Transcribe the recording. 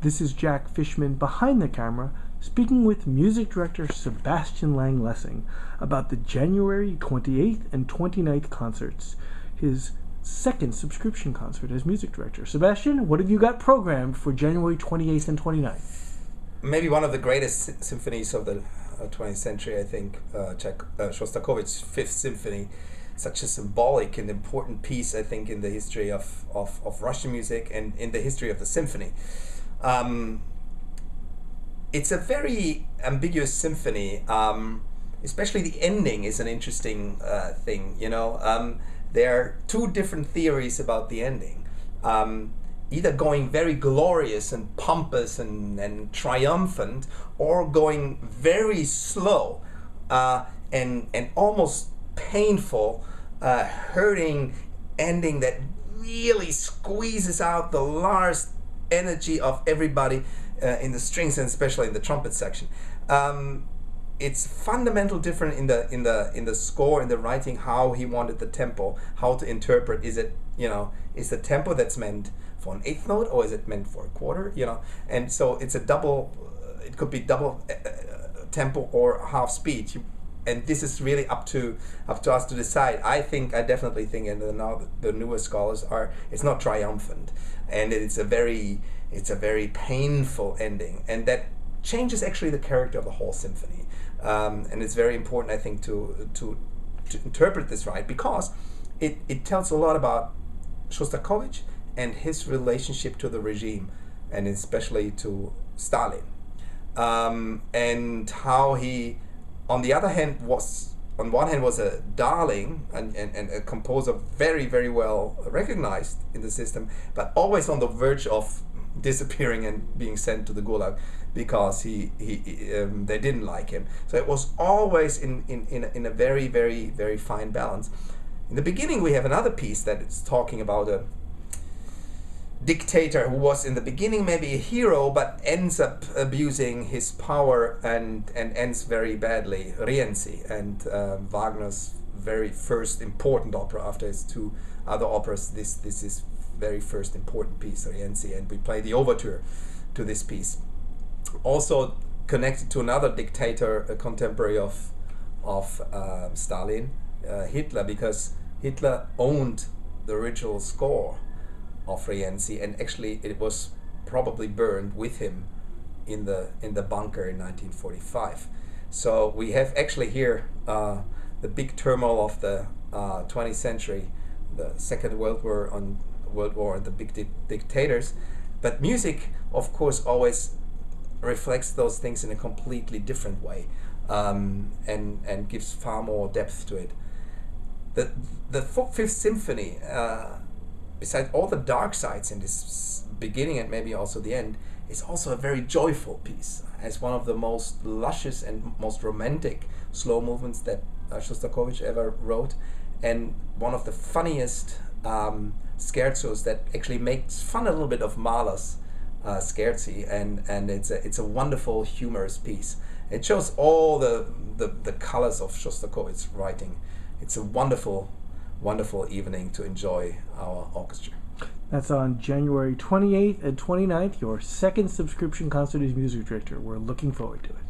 This is Jack Fishman behind the camera, speaking with music director Sebastian Lang-Lessing about the January 28th and 29th concerts, his second subscription concert as music director. Sebastian, what have you got programmed for January 28th and 29th? Maybe one of the greatest symphonies of the 20th century, I think, Shostakovich's Fifth Symphony. Such a symbolic and important piece, I think, in the history of Russian music and in the history of the symphony. It's a very ambiguous symphony, especially the ending is an interesting thing, you know. There are two different theories about the ending. Either going very glorious and pompous and triumphant, or going very slow and almost painful, hurting ending that really squeezes out the last energy of everybody in the strings and especially in the trumpet section. It's fundamental different in the score, in the writing, how he wanted the tempo, how to interpret. Is it, you know, is the tempo that's meant for an eighth note, or is it meant for a quarter, you know? And so it's a double, it could be double tempo or half speed. And this is really up to us to decide. I definitely think, and now the newer scholars are, it's not triumphant, and it's a very painful ending, and that changes actually the character of the whole symphony. And it's very important, I think, to interpret this right, because it tells a lot about Shostakovich and his relationship to the regime, and especially to Stalin, and how he, on the other hand, was a darling and a composer very, very well recognized in the system, but always on the verge of disappearing and being sent to the Gulag because they didn't like him. So it was always in a very, very, very fine balance. In the beginning, we have another piece that is talking about a dictator who was in the beginning maybe a hero, but ends up abusing his power and ends very badly. Rienzi, and Wagner's very first important opera after his two other operas. This is very first important piece, Rienzi, and we play the overture to this piece. Also connected to another dictator, a contemporary of Stalin, Hitler, because Hitler owned the original score of Rienzi, and actually it was probably burned with him in the bunker in 1945. So we have actually here the big turmoil of the 20th century, the Second World War and the big dictators. But music, of course, always reflects those things in a completely different way, and gives far more depth to it. The Fifth Symphony, besides all the dark sides in this beginning and maybe also the end, is also a very joyful piece. It's one of the most luscious and most romantic slow movements that Shostakovich ever wrote, and one of the funniest scherzos that actually makes fun a little bit of Mahler's scherzi, and it's a wonderful humorous piece. It shows all the colors of Shostakovich's writing. It's a wonderful evening to enjoy our orchestra. That's on January 28th and 29th, your second subscription concert as music director. We're looking forward to it.